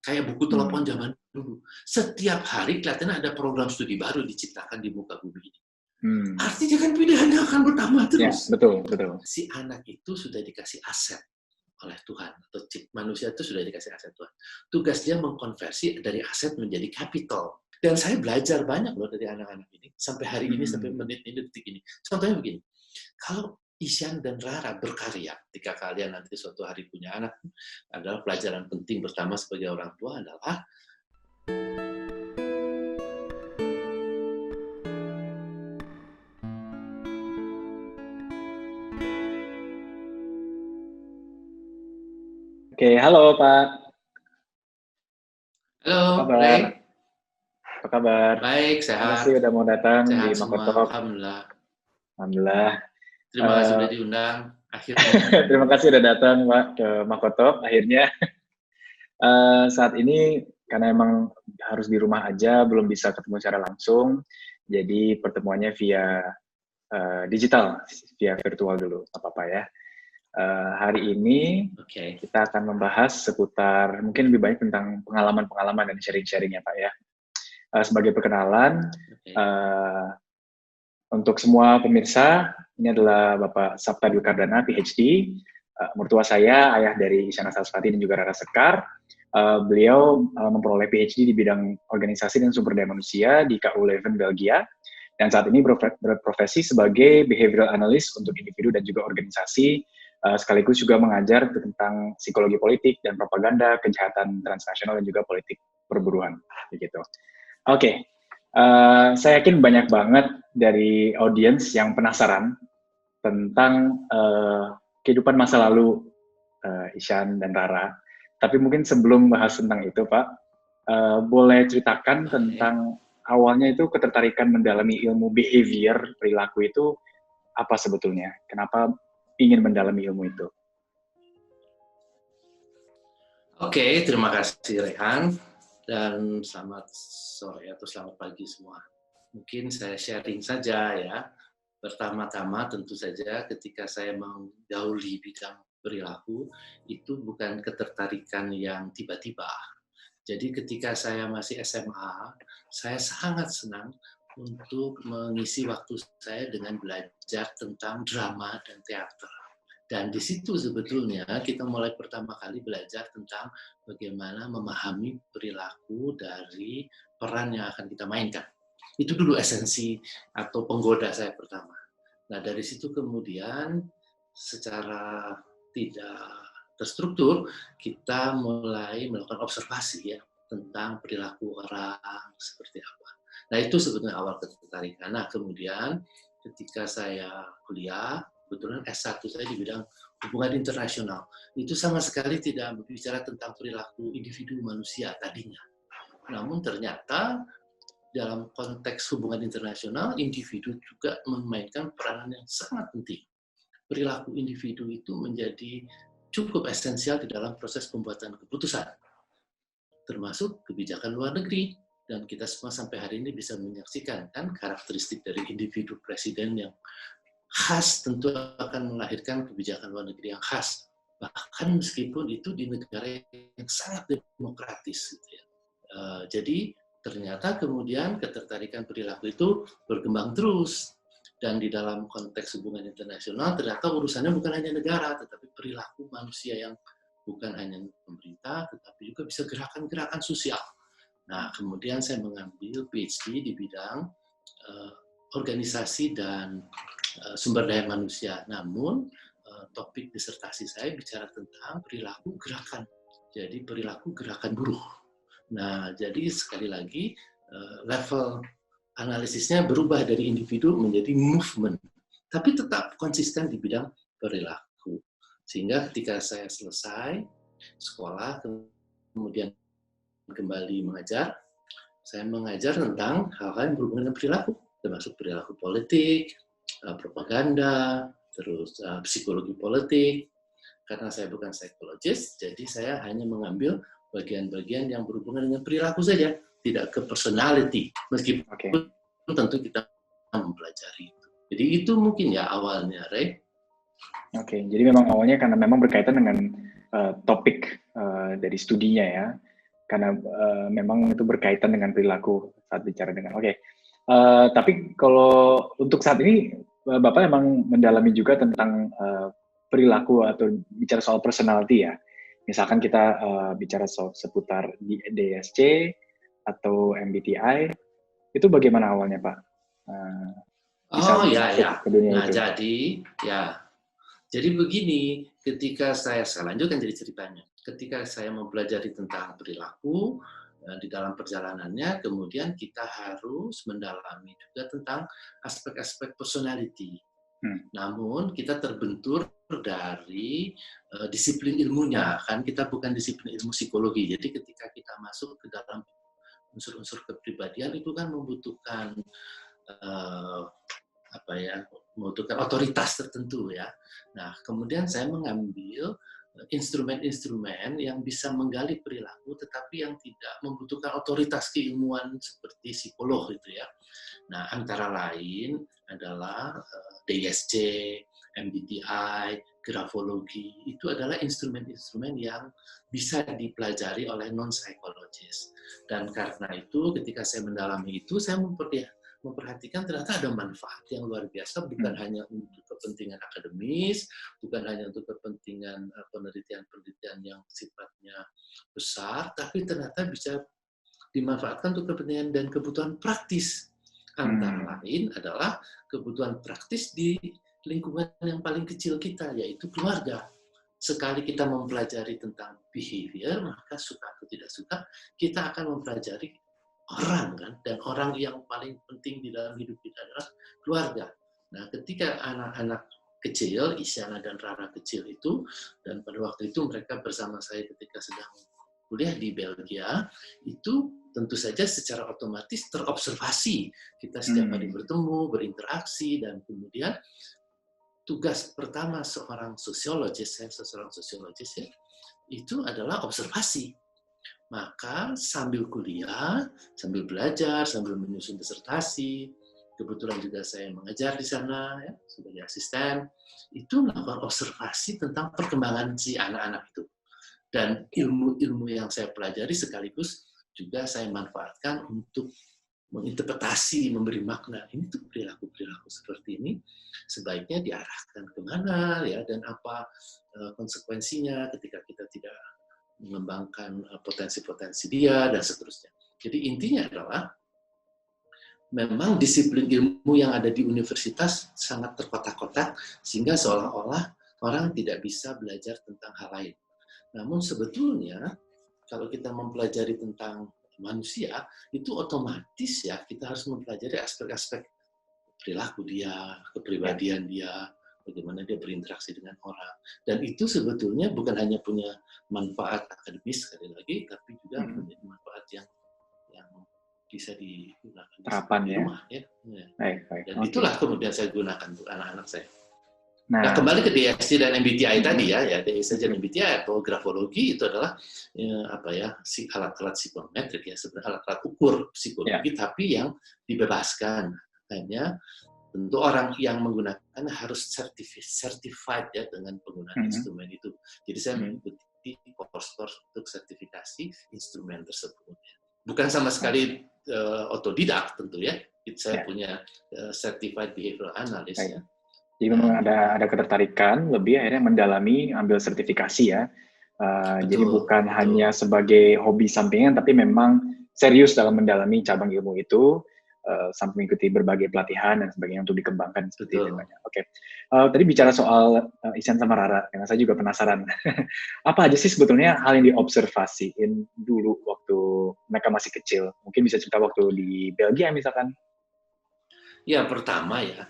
Kayak buku telepon zaman dulu. Setiap hari kelihatannya ada program studi baru diciptakan di muka bumi ini. Artinya kan pilihannya akan bertambah terus. Ya, betul. Si anak itu sudah dikasih aset oleh Tuhan, atau manusia itu sudah dikasih aset Tuhan. Tugas dia mengkonversi dari aset menjadi capital. Dan saya belajar banyak loh dari anak-anak ini, sampai hari ini, sampai menit ini, detik ini. Contohnya begini, kalau Isyan dan Rara berkarya, ketika kalian nanti suatu hari punya anak, adalah pelajaran penting pertama sebagai orang tua adalah Oke, halo Pak. Halo, Ray. Apa kabar? Baik, sehat. Terima kasih udah mau datang sehat di semua. Makotalk. Alhamdulillah. Terima kasih sudah diundang. Akhirnya. Terima kasih udah datang Pak ke Makotalk. Akhirnya saat ini karena emang harus di rumah aja, belum bisa ketemu secara langsung. Jadi pertemuannya via digital, via virtual dulu, apa-apa ya. Hari ini kita akan membahas seputar, mungkin lebih banyak tentang pengalaman-pengalaman dan sharing-sharing ya Pak ya. Sebagai perkenalan, untuk semua pemirsa, ini adalah Bapak Sapta Dwi Kardana, PhD, mertua saya, ayah dari Isyana Sarasvati dan juga Rara Sekar. Beliau memperoleh PhD di bidang organisasi dan sumber daya manusia di KU Leuven, Belgia, dan saat ini berprofesi sebagai behavioral analyst untuk individu dan juga organisasi, sekaligus juga mengajar tentang psikologi politik dan propaganda, kejahatan transnasional dan juga politik perburuan, begitu. Oke, saya yakin banyak banget dari audiens yang penasaran tentang kehidupan masa lalu Isyan dan Rara. Tapi mungkin sebelum bahas tentang itu, Pak, boleh ceritakan tentang awalnya itu ketertarikan mendalami ilmu behavior, perilaku itu apa sebetulnya? Kenapa ingin mendalami ilmu itu? Oke, terima kasih Rehan, dan selamat sore atau selamat pagi semua. Mungkin saya sharing saja ya. Pertama-tama tentu saja ketika saya mendahului bidang perilaku, itu bukan ketertarikan yang tiba-tiba. Jadi ketika saya masih SMA, saya sangat senang untuk mengisi waktu saya dengan belajar tentang drama dan teater. Dan di situ sebetulnya kita mulai pertama kali belajar tentang bagaimana memahami perilaku dari peran yang akan kita mainkan. Itu dulu esensi atau penggoda saya pertama. Nah dari situ kemudian secara tidak terstruktur kita mulai melakukan observasi ya tentang perilaku orang seperti apa. Nah itu sebetulnya awal ketertarikan. Nah kemudian ketika saya kuliah, kebetulan S1 saya di bidang hubungan internasional. Itu sama sekali tidak berbicara tentang perilaku individu manusia tadinya. Namun ternyata dalam konteks hubungan internasional, individu juga memainkan peranan yang sangat penting. Perilaku individu itu menjadi cukup esensial di dalam proses pembuatan keputusan, termasuk kebijakan luar negeri. Dan kita semua sampai hari ini bisa menyaksikan kan karakteristik dari individu presiden yang khas tentu akan melahirkan kebijakan luar negeri yang khas. Bahkan meskipun itu di negara yang sangat demokratis. Gitu ya. Jadi ternyata kemudian ketertarikan perilaku itu berkembang terus. Dan di dalam konteks hubungan internasional ternyata urusannya bukan hanya negara, tetapi perilaku manusia yang bukan hanya pemerintah, tetapi juga bisa gerakan-gerakan sosial. Nah, kemudian saya mengambil PhD di bidang organisasi dan sumber daya manusia. Namun, topik disertasi saya bicara tentang perilaku gerakan. Jadi, perilaku gerakan buruh. Nah, jadi sekali lagi, level analisisnya berubah dari individu menjadi movement. Tapi tetap konsisten di bidang perilaku. Sehingga ketika saya selesai sekolah, kemudian kembali mengajar, saya mengajar tentang hal-hal yang berhubungan dengan perilaku, termasuk perilaku politik, propaganda, terus psikologi politik. Karena saya bukan psikologis, jadi saya hanya mengambil bagian-bagian yang berhubungan dengan perilaku saja, tidak ke personality, meskipun tentu kita mempelajari itu. Jadi itu mungkin ya awalnya, Ray. Oke, jadi memang awalnya karena memang berkaitan dengan topik dari studinya ya. karena memang itu berkaitan dengan perilaku saat bicara dengan. Oke. Tapi kalau untuk saat ini Bapak emang mendalami juga tentang perilaku atau bicara soal personality ya. Misalkan kita bicara seputar DSC atau MBTI, itu bagaimana awalnya Pak? Bisa Oh ya masuk ya. ke dunia Nah itu? jadi begini, ketika saya lanjutkan jadi ceritanya. Ketika saya mempelajari tentang perilaku di dalam perjalanannya, kemudian kita harus mendalami juga tentang aspek-aspek personality. Namun kita terbentur dari disiplin ilmunya, kan kita bukan disiplin ilmu psikologi. Jadi ketika kita masuk ke dalam unsur-unsur kepribadian itu kan membutuhkan membutuhkan otoritas tertentu ya. Nah, kemudian saya mengambil instrumen-instrumen yang bisa menggali perilaku tetapi yang tidak membutuhkan otoritas keilmuan seperti psikolog gitu ya. Nah, antara lain adalah DSC, MBTI, grafologi, itu adalah instrumen-instrumen yang bisa dipelajari oleh non-psikologis. Dan karena itu, ketika saya mendalami itu, saya memperhatikan ternyata ada manfaat yang luar biasa, bukan hanya untuk kepentingan akademis, bukan hanya untuk kepentingan penelitian-penelitian yang sifatnya besar, tapi ternyata bisa dimanfaatkan untuk kepentingan dan kebutuhan praktis. Antara lain adalah kebutuhan praktis di lingkungan yang paling kecil kita, yaitu keluarga. Sekali kita mempelajari tentang behavior, maka suka atau tidak suka, kita akan mempelajari orang kan, dan orang yang paling penting di dalam hidup kita adalah keluarga. Nah, ketika anak-anak kecil, Isyana dan Rara kecil itu, dan pada waktu itu mereka bersama saya ketika sedang kuliah di Belgia, itu tentu saja secara otomatis terobservasi. Kita setiap hari bertemu, berinteraksi, dan kemudian tugas pertama seorang sosiologis ya, itu adalah observasi. Maka sambil kuliah, sambil belajar, sambil menyusun disertasi, kebetulan juga saya mengajar di sana ya, sebagai asisten, itu melakukan observasi tentang perkembangan si anak-anak itu. Dan ilmu-ilmu yang saya pelajari sekaligus juga saya manfaatkan untuk menginterpretasi, memberi makna. Ini tuh perilaku-perilaku seperti ini sebaiknya diarahkan kemana ya, dan apa konsekuensinya ketika kita tidak mengembangkan potensi-potensi dia, dan seterusnya. Jadi intinya adalah memang disiplin ilmu yang ada di universitas sangat terkotak-kotak, sehingga seolah-olah orang tidak bisa belajar tentang hal lain. Namun sebetulnya, kalau kita mempelajari tentang manusia, itu otomatis ya kita harus mempelajari aspek-aspek perilaku dia, kepribadian dia, bagaimana dia berinteraksi dengan orang. Dan itu sebetulnya bukan hanya punya manfaat akademis sekali lagi, tapi juga menjadi manfaat yang bisa digunakan di rumah. Ya. Dan itulah kemudian saya gunakan untuk anak-anak saya. Nah, kembali ke DSC dan MBTI tadi ya DSC dan MBTI atau grafologi itu adalah alat-alat psikometrik ya, sebenarnya alat-alat ukur psikologi, tapi yang dibebaskan. Hanya tentu orang yang menggunakan harus certified ya dengan penggunaan instrumen itu. Jadi saya mengikuti course untuk sertifikasi instrumen tersebut. Bukan sama sekali otodidak tentu ya. Saya punya certified behavioral analyst ya. Jadi memang ada ketertarikan lebih akhirnya mendalami, ambil sertifikasi ya. Jadi bukan hanya sebagai hobi sampingan, tapi memang serius dalam mendalami cabang ilmu itu, sampai mengikuti berbagai pelatihan dan sebagainya untuk dikembangkan seperti itu. Oke. Tadi bicara soal Ihsan sama Rara, yang saya juga penasaran. Apa aja sih sebetulnya hal yang diobservasiin dulu waktu mereka masih kecil? Mungkin bisa cerita waktu di Belgia misalkan. Ya, pertama ya,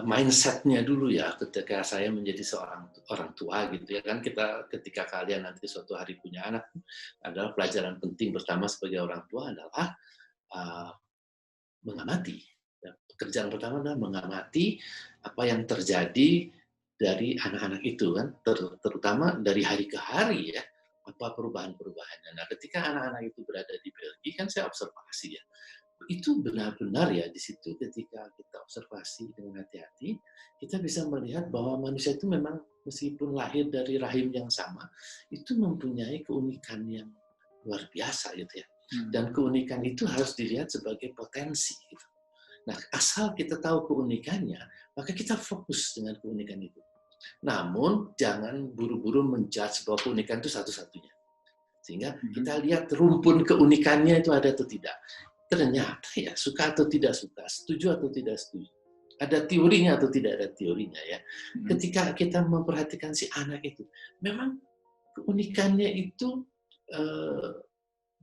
mindset-nya dulu ya, ketika saya menjadi seorang orang tua gitu ya kan, ketika kalian nanti suatu hari punya anak, adalah pelajaran penting pertama sebagai orang tua adalah mengamati. Ya, pekerjaan pertama adalah mengamati apa yang terjadi dari anak-anak itu kan, terutama dari hari ke hari ya, apa perubahan-perubahannya. Nah, ketika anak-anak itu berada di Belgia kan saya observasi ya, itu benar-benar ya di situ ketika kita observasi dengan hati-hati, kita bisa melihat bahwa manusia itu memang meskipun lahir dari rahim yang sama, itu mempunyai keunikan yang luar biasa gitu ya. Dan keunikan itu harus dilihat sebagai potensi. Gitu. Nah, asal kita tahu keunikannya, maka kita fokus dengan keunikan itu. Namun, jangan buru-buru menjudge bahwa keunikan itu satu-satunya. Sehingga kita lihat rumpun keunikannya itu ada atau tidak. Ternyata ya, suka atau tidak suka, setuju atau tidak setuju. Ada teorinya atau tidak ada teorinya ya. Ketika kita memperhatikan si anak itu, memang keunikannya itu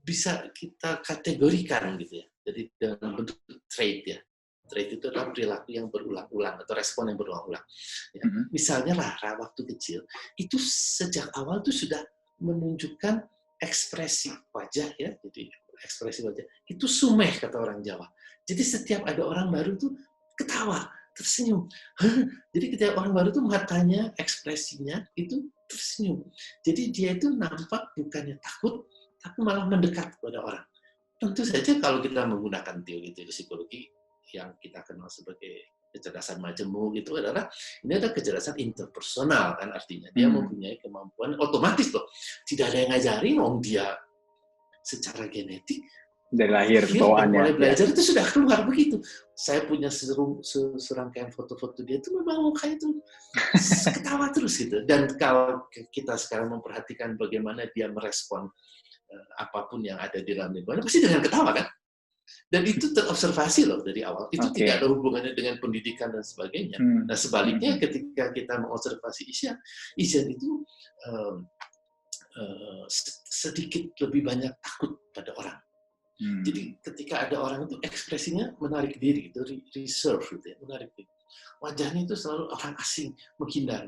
bisa kita kategorikan gitu ya. Jadi dalam bentuk trait ya. Trait itu adalah perilaku yang berulang-ulang atau respon yang berulang-ulang. Ya. Misalnya Lara waktu kecil itu sejak awal tuh sudah menunjukkan ekspresi wajah ya. Jadi ekspresi wajah itu sumeh kata orang Jawa. Jadi setiap ada orang baru tuh ketawa, tersenyum. Jadi ketika orang baru tuh matanya, ekspresinya itu tersenyum. Jadi dia itu nampak bukannya takut, tapi malah mendekat kepada orang. Tentu saja kalau kita menggunakan teori-teori psikologi yang kita kenal sebagai kecerdasan majemuk itu adalah ini adalah kecerdasan interpersonal kan artinya dia mempunyai kemampuan otomatis loh. Tidak ada yang ngajarin dia secara genetik dari lahir bawaannya. Mulai belajar itu sudah keluar begitu. Saya punya serangkaian foto-foto dia itu memang mukanya itu ketawa terus gitu. Dan kalau kita sekarang memperhatikan bagaimana dia merespon apapun yang ada di dalam lingkungan, pasti dengan ketawa kan? Dan itu terobservasi loh dari awal. Itu tidak ada hubungannya dengan pendidikan dan sebagainya. Nah sebaliknya ketika kita mengobservasi Isyan itu sedikit lebih banyak takut pada orang. Jadi ketika ada orang itu ekspresinya menarik diri, itu reserve gitu ya, menarik diri. Wajahnya itu selalu orang asing, menghindar.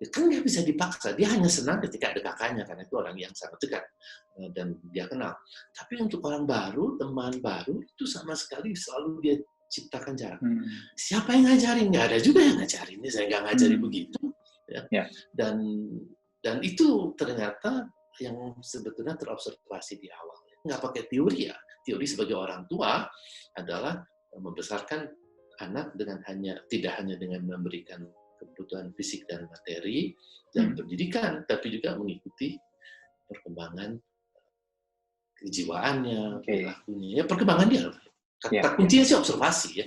Ya, kan nggak bisa dipaksa, dia hanya senang ketika ada kakaknya, karena itu orang yang sangat dekat dan dia kenal. Tapi untuk orang baru, teman baru, itu sama sekali selalu dia ciptakan jarak. Siapa yang ngajarin? Nggak ada juga yang ngajarin, saya nggak ngajari begitu. Ya. Dan itu ternyata yang sebetulnya terobservasi di awal. Nggak pakai teori ya. Teori sebagai orang tua adalah membesarkan anak dengan tidak hanya dengan memberikan kebutuhan fisik dan materi dan pendidikan, tapi juga mengikuti perkembangan kejiwaannya, perilakunya, perkembangan dia. Kata kuncinya sih observasi ya.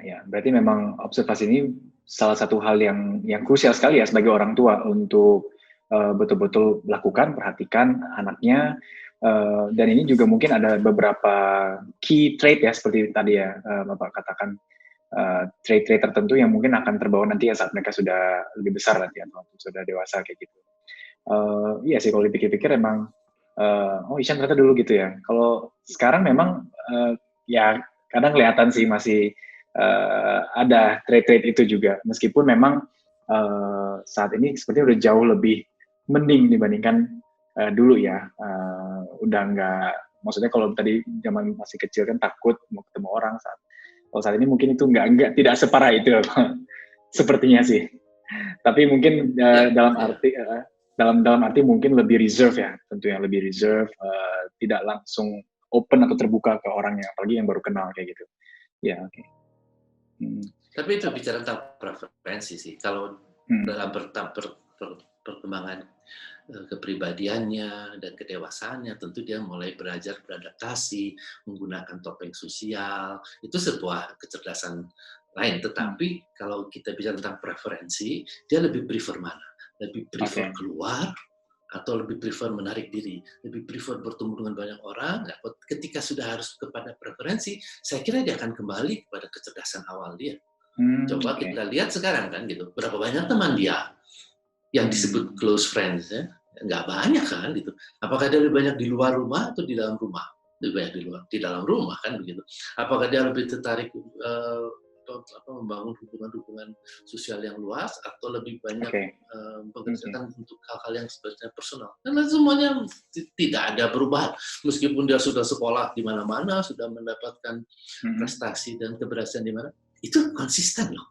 Ya. Berarti memang observasi ini salah satu hal yang krusial sekali ya sebagai orang tua untuk betul-betul lakukan, perhatikan anaknya. Dan ini juga mungkin ada beberapa key trait ya seperti tadi ya Bapak katakan. Trait-trait tertentu yang mungkin akan terbawa nanti ya saat mereka sudah lebih besar nanti atau sudah dewasa kayak gitu. Iya sih kalau dipikir-pikir emang Isyan ternyata dulu gitu ya. Kalau sekarang memang ya kadang kelihatan sih masih ada trait-trait itu juga meskipun memang saat ini sepertinya udah jauh lebih mending dibandingkan dulu ya. Udah nggak, maksudnya kalau tadi zaman masih kecil kan takut mau ketemu orang kalau saat ini mungkin itu tidak separah itu sepertinya sih. Tapi mungkin dalam arti mungkin lebih reserve ya, tentunya lebih reserve, tidak langsung open atau terbuka ke orangnya, apalagi yang baru kenal kayak gitu. Ya, oke. Tapi itu bicara tentang preferensi sih. Kalau dalam perkembangan kepribadiannya dan kedewasaannya, tentu dia mulai belajar beradaptasi, menggunakan topeng sosial, itu sebuah kecerdasan lain. Tetapi kalau kita bicara tentang preferensi, dia lebih prefer mana? Lebih prefer keluar, atau lebih prefer menarik diri, lebih prefer bertemu dengan banyak orang. Ketika sudah harus kepada preferensi, saya kira dia akan kembali kepada kecerdasan awal dia. Coba kita lihat sekarang kan gitu, berapa banyak teman dia yang disebut close friends ya. Nggak banyak kan gitu. Apakah dia lebih banyak di luar rumah atau di dalam rumah? Lebih banyak di dalam rumah kan begitu. Apakah dia lebih tertarik membangun hubungan-hubungan sosial yang luas atau lebih banyak mengerjakan untuk hal-hal yang sebenarnya personal? Karena semuanya tidak ada perubahan. Meskipun dia sudah sekolah di mana-mana, sudah mendapatkan prestasi dan keberhasilan di mana, itu konsisten loh.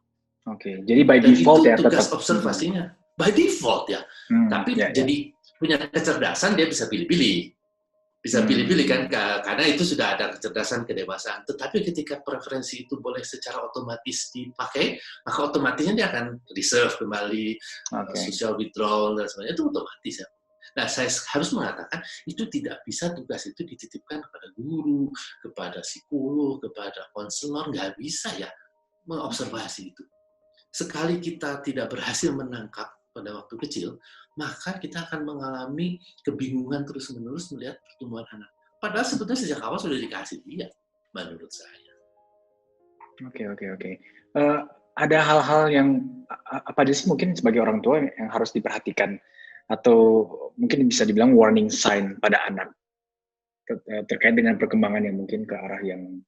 Jadi by default ya tetap. Tugas observasinya. By default ya. Tapi jadi punya kecerdasan dia bisa pilih-pilih. Bisa pilih-pilih kan, karena itu sudah ada kecerdasan kedewasaan. Tetapi ketika preferensi itu boleh secara otomatis dipakai, maka otomatisnya dia akan reserve kembali, social withdrawal dan sebagainya, itu otomatis ya. Nah, saya harus mengatakan itu tidak bisa tugas itu dititipkan kepada guru, kepada psikolog, kepada konselor, nggak bisa ya mengobservasi itu. Sekali kita tidak berhasil menangkap pada waktu kecil, maka kita akan mengalami kebingungan terus-menerus melihat pertumbuhan anak. Padahal sebetulnya sejak awal sudah dikasih dia, menurut saya. Oke. Ada hal-hal yang apa aja sih mungkin sebagai orang tua yang harus diperhatikan atau mungkin bisa dibilang warning sign pada anak terkait dengan perkembangan yang mungkin ke arah yang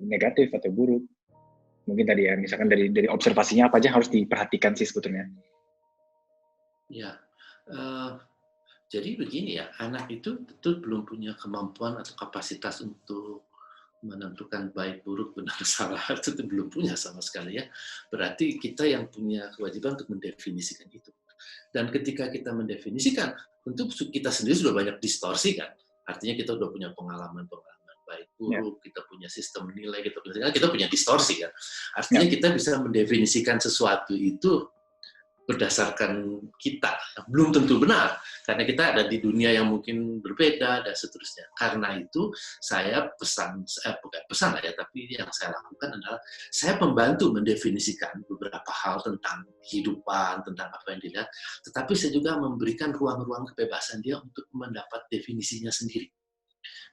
negatif atau buruk. Mungkin tadi ya, misalkan dari observasinya apa aja harus diperhatikan sih sebetulnya. Ya, jadi begini ya, anak itu tentu belum punya kemampuan atau kapasitas untuk menentukan baik, buruk, benar, salah, itu belum punya sama sekali ya. Berarti kita yang punya kewajiban untuk mendefinisikan itu. Dan ketika kita mendefinisikan, tentu kita sendiri sudah banyak distorsi kan. Artinya kita sudah punya pengalaman-pengalaman baik, buruk, kita punya sistem nilai, kita punya distorsi kan. Artinya kita bisa mendefinisikan sesuatu itu berdasarkan kita, belum tentu benar, karena kita ada di dunia yang mungkin berbeda, dan seterusnya. Karena itu, saya bukan pesan ya, tapi yang saya lakukan adalah, saya membantu mendefinisikan beberapa hal tentang kehidupan, tentang apa yang dilihat, tetapi saya juga memberikan ruang-ruang kebebasan dia untuk mendapat definisinya sendiri.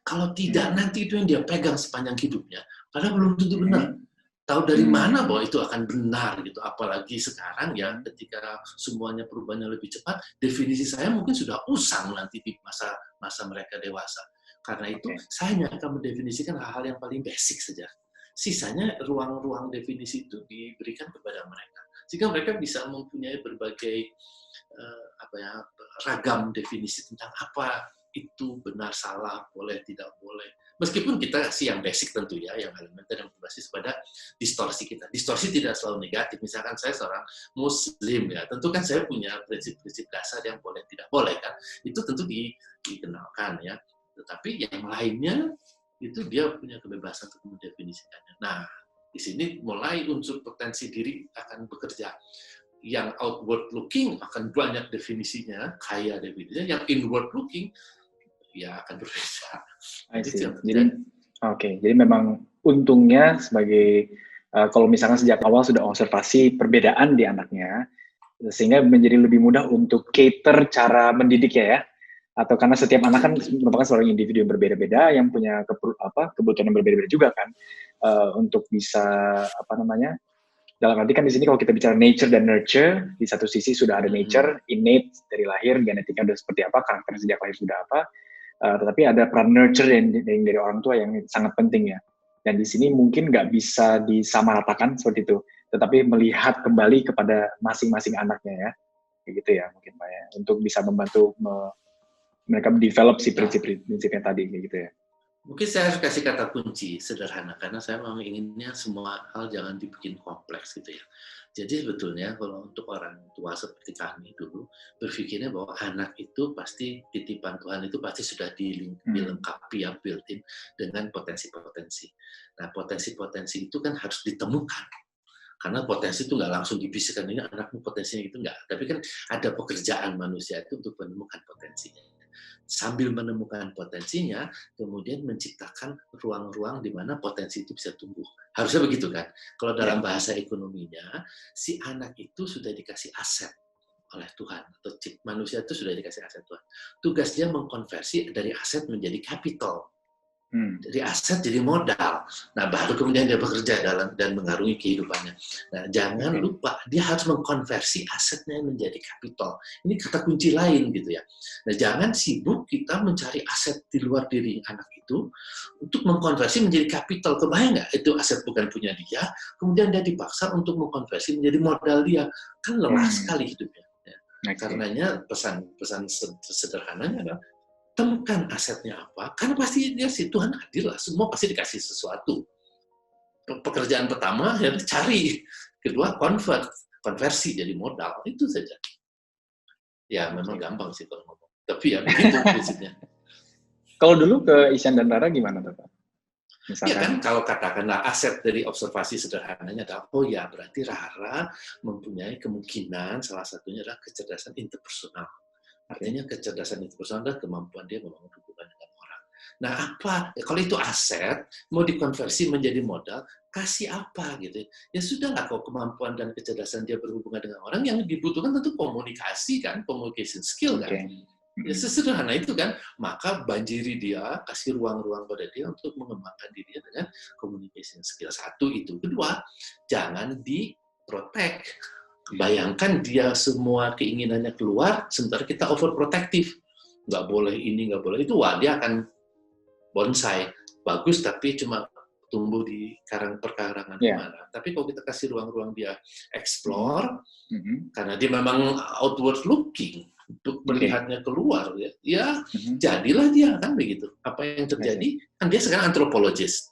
Kalau tidak, nanti itu yang dia pegang sepanjang hidupnya, padahal belum tentu benar. Tahu dari mana bahwa itu akan benar gitu, apalagi sekarang ya ketika semuanya perubahannya lebih cepat, definisi saya mungkin sudah usang nanti di masa mereka dewasa. Karena itu saya hanya akan mendefinisikan hal-hal yang paling basic saja. Sisanya ruang-ruang definisi itu diberikan kepada mereka, sehingga mereka bisa mempunyai berbagai ragam definisi tentang apa itu benar, salah, boleh, tidak boleh. Meskipun kita kasih yang basic tentu ya, yang elementer yang berbasis pada distorsi kita. Distorsi tidak selalu negatif. Misalkan saya seorang Muslim ya, tentu kan saya punya prinsip-prinsip dasar yang boleh tidak boleh kan. Itu tentu dikenalkan ya. Tetapi yang lainnya itu dia punya kebebasan untuk mendefinisikannya. Nah, di sini mulai unsur potensi diri akan bekerja. Yang outward looking akan banyak definisinya, kaya definisinya. Yang inward looking ya akan berbeda. Jadi memang untungnya sebagai kalau misalkan sejak awal sudah observasi perbedaan di anaknya, sehingga menjadi lebih mudah untuk cater cara mendidik ya, atau karena setiap anak kan merupakan seorang individu yang berbeda-beda, yang punya kebutuhan yang berbeda-beda juga kan, untuk bisa dalam arti kan di sini kalau kita bicara nature dan nurture, di satu sisi sudah ada nature, innate dari lahir, genetika sudah seperti apa, karakter sejak lahir sudah apa, tetapi ada peran nurture dari orang tua yang sangat penting ya. Dan di sini mungkin nggak bisa disamaratakan seperti itu, tetapi melihat kembali kepada masing-masing anaknya ya, kayak gitu ya mungkin Pak ya, untuk bisa membantu mereka develop si prinsip-prinsipnya tadi kayak gitu ya. Mungkin saya harus kasih kata kunci sederhana, karena saya memang inginnya semua hal jangan dibikin kompleks gitu ya. Jadi sebetulnya kalau untuk orang tua seperti kami dulu, berpikirnya bahwa anak itu pasti titipan Tuhan, itu pasti sudah dilengkapi ya, built-in dengan potensi-potensi. Nah, potensi-potensi itu kan harus ditemukan. Karena potensi itu nggak langsung dibisikkan, ini anakmu potensinya itu nggak. Tapi kan ada pekerjaan manusia itu untuk menemukan potensinya. Sambil menemukan potensinya, kemudian menciptakan ruang-ruang di mana potensi itu bisa tumbuh. Harusnya begitu kan? Kalau dalam bahasa ekonominya, si anak itu sudah dikasih aset oleh Tuhan, atau manusia itu sudah dikasih aset Tuhan. Tugas dia mengkonversi dari aset menjadi capital. Dari aset jadi modal. Nah, baru kemudian dia bekerja dan mengarungi kehidupannya. Nah, jangan lupa, dia harus mengkonversi asetnya menjadi kapital. Ini kata kunci lain gitu ya. Nah, jangan sibuk kita mencari aset di luar diri anak itu untuk mengkonversi menjadi kapital. Kebayang nggak? Itu aset bukan punya dia, kemudian dia dipaksa untuk mengkonversi menjadi modal dia. Kan lelah sekali hidupnya. Karenanya pesan sederhananya adalah temukan asetnya apa, karena pasti dia si Tuhan adil lah, semua pasti dikasih sesuatu. Pekerjaan pertama ya cari, kedua konversi jadi modal, itu saja. Ya memang gampang sih kalau ngomong, tapi ya begitu prinsipnya. Kalau dulu ke Isyan dan Rara gimana Pak? Ya kan, kalau katakanlah aset dari observasi sederhananya adalah, oh ya berarti Rara mempunyai kemungkinan salah satunya adalah kecerdasan interpersonal. Artinya kecerdasan interpersonal adalah kemampuan dia membangun hubungan dengan orang. Nah, apa? Kalau itu aset, mau dikonversi menjadi modal, kasih apa gitu. Ya sudahlah, kalau kemampuan dan kecerdasan dia berhubungan dengan orang, yang dibutuhkan tentu komunikasi kan, communication skill kan. Ya sesederhana itu kan. Maka banjiri dia, kasih ruang-ruang pada dia untuk mengembangkan dirinya dengan communication skill. Satu itu. Kedua, jangan diprotek. Bayangkan dia semua keinginannya keluar, sementara kita overprotective. Nggak boleh ini, nggak boleh itu. Wah, dia akan bonsai. Bagus, tapi cuma tumbuh di perkarangan kemana. Tapi kalau kita kasih ruang-ruang dia explore, karena dia memang outward looking, untuk melihatnya keluar, ya jadilah dia, kan begitu. Apa yang terjadi, kan dia sekarang antropologis.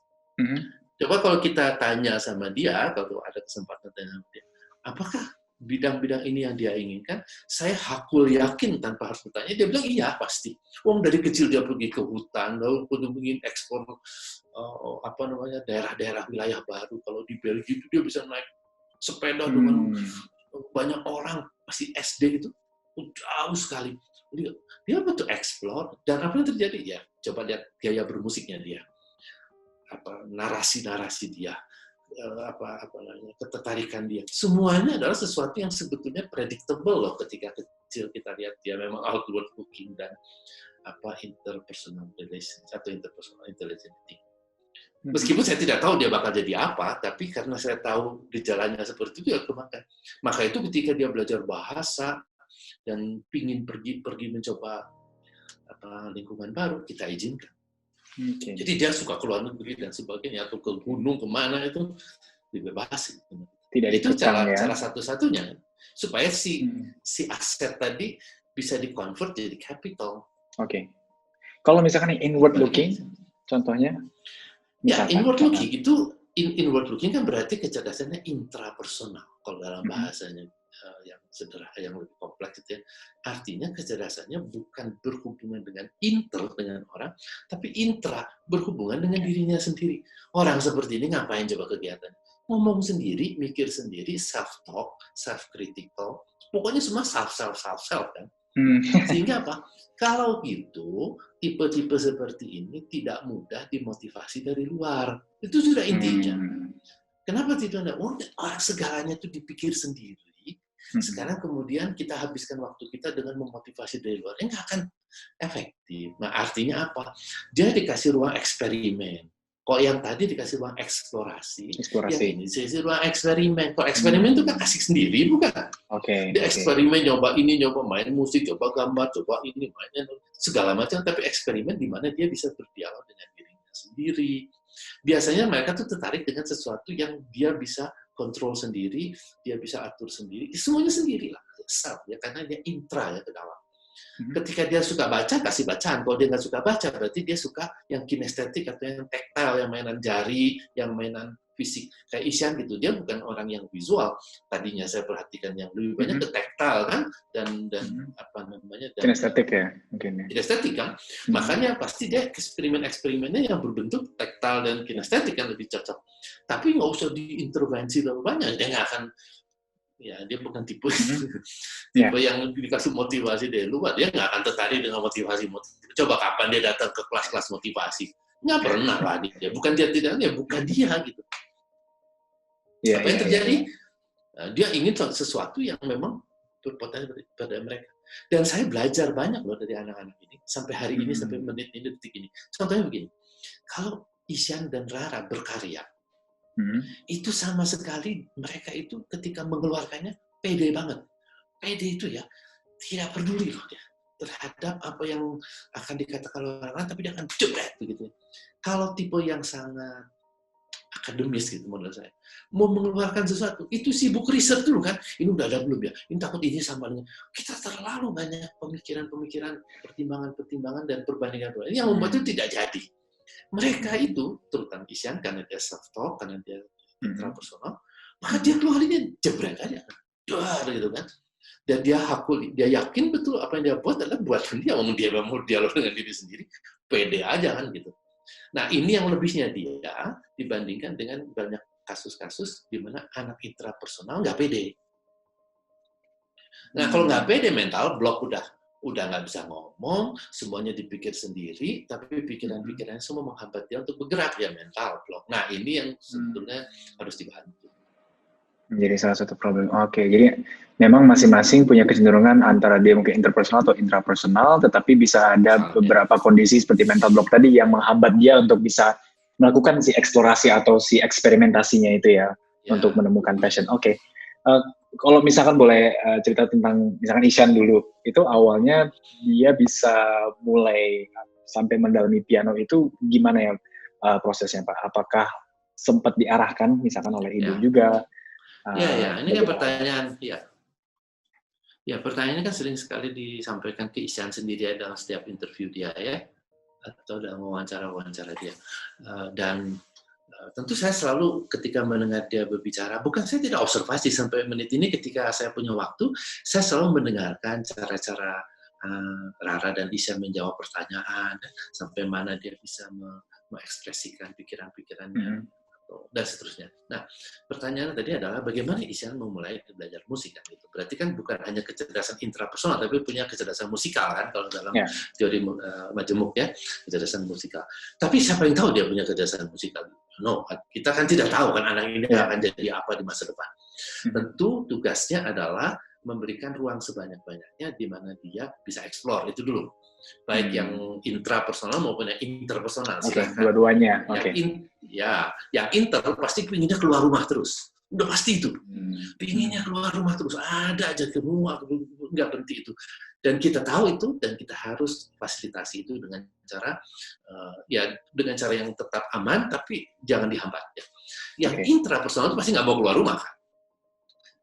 Coba kalau kita tanya sama dia, kalau ada kesempatan tanya sama dia, apakah bidang-bidang ini yang dia inginkan? Saya hakul yakin tanpa harus bertanya, dia bilang iya pasti. Wong dari kecil dia pergi ke hutan, lalu ingin ekspor daerah-daerah wilayah baru. Kalau di Belgia itu dia bisa naik sepeda dengan banyak orang, masih SD itu jauh sekali. Dia betul explore, dan apa yang terjadi? Ya, coba lihat gaya bermusiknya dia, narasi-narasi dia, ketertarikan dia. Semuanya adalah sesuatu yang sebetulnya predictable loh ketika kecil kita lihat dia memang outward looking dan interpersonal relations atau interpersonal intelligence. Meskipun saya tidak tahu dia bakal jadi apa, tapi karena saya tahu gejalanya seperti itu, ya maka itu ketika dia belajar bahasa dan pingin pergi mencoba lingkungan baru, kita izinkan. Jadi dia suka keluar negeri dan sebagainya, atau ke gunung kemana itu dibebasin. Tidak itu cara satu-satunya supaya si aset tadi bisa dikonvert jadi capital. Kalau misalkan inward looking, contohnya? Ya, inward looking itu inward looking kan berarti kecerdasannya intrapersonal kalau dalam bahasanya yang sederhana, yang lebih kompleks itu ya. Artinya kecerdasannya bukan berhubungan dengan dengan orang, tapi intra, berhubungan dengan dirinya sendiri. Orang seperti ini ngapain coba kegiatan? Ngomong sendiri, mikir sendiri, self-talk, self-critical, pokoknya semua self kan. Sehingga apa? Kalau gitu, tipe-tipe seperti ini tidak mudah dimotivasi dari luar. Itu sudah intinya. Kenapa tidak? Orang segalanya itu dipikir sendiri. Sekarang kemudian kita habiskan waktu kita dengan memotivasi dari luar. Nggak akan efektif. Nah, artinya apa? Dia dikasih ruang eksperimen. Kok yang tadi dikasih ruang eksplorasi. Yang ini dikasih ruang eksperimen. Kok eksperimen itu kan kasih sendiri, bukan? Dia eksperimen, nyoba ini, nyoba main musik, coba gambar, coba ini, mainnya, segala macam. Tapi eksperimen di mana dia bisa berdialog dengan dirinya sendiri. Biasanya mereka tuh tertarik dengan sesuatu yang dia bisa kontrol sendiri, dia bisa atur sendiri, semuanya sendiri lah, ya, karena dia intra ya ke dalam. Ketika dia suka baca, kasih bacaan. Kalau dia nggak suka baca, berarti dia suka yang kinestetik atau yang taktil, yang mainan jari, yang mainan fisik. Kayak Isyan gitu, dia bukan orang yang visual. Tadinya saya perhatikan yang lebih banyak ke taktil kan, dan kinestetik ya, mungkin. Kinestetik kan, makanya pasti dia eksperimennya yang berbentuk taktil dan kinestetik kan lebih cocok. Tapi nggak usah diintervensi terlalu banyak, dia nggak akan. Ya, dia bukan tipe yang dikasih motivasi dari luar. Dia nggak akan tertarik dengan motivasi. Coba kapan dia datang ke kelas-kelas motivasi? Nggak pernah lah dia. Bukan dia tidak, ya bukan dia gitu. Apa yang terjadi? Dia ingin sesuatu yang memang berpotensi pada mereka. Dan saya belajar banyak loh dari anak-anak ini sampai hari ini, sampai menit ini, detik ini. Contohnya begini, kalau Isyan dan Rara berkarya, itu sama sekali mereka itu ketika mengeluarkannya pede banget. Pede itu ya tidak peduli loh dia terhadap apa yang akan dikatakan orang, tapi dia akan jebret begitu. Kalau tipe yang sangat akademis gitu menurut saya, mau mengeluarkan sesuatu itu sibuk riset dulu kan, ini udah ada belum ya, ini takut ini sama dengan kita, terlalu banyak pemikiran-pemikiran, pertimbangan-pertimbangan dan perbandingan yang membuat itu tidak jadi. Mereka itu, terutama Isyan, karena dia self-talk, karena dia intrapersonal, maka dia keluarinnya jebret aja. Gitu kan. Dan dia yakin betul apa yang dia buat adalah buatan dia, mau dialog dengan diri sendiri, pede aja kan gitu. Nah, ini yang lebihnya dia dibandingkan dengan banyak kasus-kasus di mana anak intrapersonal nggak pede. Nah, kalau nggak pede mental, blok udah. udah nggak bisa ngomong, semuanya dipikir sendiri, tapi pikiran-pikirannya semua menghambat dia untuk bergerak, ya mental block. Nah, ini yang sebetulnya harus dibantu. Menjadi salah satu problem. Oke, jadi memang masing-masing punya kecenderungan antara dia mungkin interpersonal atau intrapersonal, tetapi bisa ada beberapa kondisi seperti mental block tadi yang menghambat dia untuk bisa melakukan si eksplorasi atau si eksperimentasinya itu ya, untuk menemukan passion. Oke. Kalau misalkan boleh cerita tentang misalkan Ishan dulu, itu awalnya dia bisa mulai sampai mendalami piano itu gimana ya prosesnya Pak? Apakah sempat diarahkan misalkan oleh ibu juga? Ya, ini kan pertanyaan, ya pertanyaannya kan sering sekali disampaikan ke Ishan sendiri dalam setiap interview dia ya, atau dalam wawancara-wawancara dia. Dan tentu saya selalu ketika mendengar dia berbicara, bukan saya tidak observasi sampai menit ini ketika saya punya waktu, saya selalu mendengarkan cara-cara Rara dan Ishan menjawab pertanyaan, sampai mana dia bisa mengekspresikan pikiran-pikirannya, dan seterusnya. Nah, pertanyaannya tadi adalah bagaimana Ishan memulai belajar musik kan itu. Berarti kan bukan hanya kecerdasan intrapersonal, tapi punya kecerdasan musikal kan kalau dalam teori majemuk ya, kecerdasan musikal. Tapi siapa yang tahu dia punya kecerdasan musikal? No, kita kan tidak tahu kan anak ini akan jadi apa di masa depan. Tentu tugasnya adalah memberikan ruang sebanyak-banyaknya di mana dia bisa eksplor itu dulu. Baik yang intrapersonal maupun yang interpersonal. Dua-duanya. Yang inter pasti pinginnya keluar rumah terus. Udah pasti itu. Pinginnya keluar rumah terus. Ada aja semua, nggak berhenti itu. Dan kita tahu itu, dan kita harus fasilitasi itu dengan cara dengan cara yang tetap aman, tapi jangan dihambat. Ya. Yang intrapersonal itu pasti nggak mau keluar rumah kan.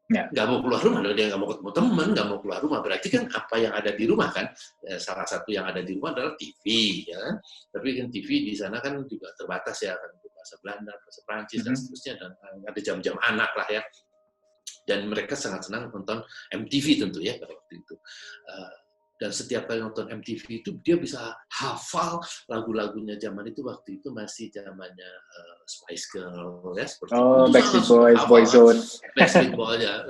Nggak mau keluar rumah, dia nggak mau ketemu teman, nggak mau keluar rumah. Berarti kan apa yang ada di rumah kan, salah satu yang ada di rumah adalah TV, ya. Tapi kan TV di sana kan juga terbatas ya, kan bahasa Belanda, bahasa Prancis dan seterusnya, dan ada jam-jam anak lah ya. Dan mereka sangat senang nonton MTV tentu ya pada waktu itu. Dan setiap kali nonton MTV itu dia bisa hafal lagu-lagunya zaman itu, waktu itu masih zamannya Spice Girl ya, seperti itu. Backstreet Boys, Boyzone. Backstreet Boys ya.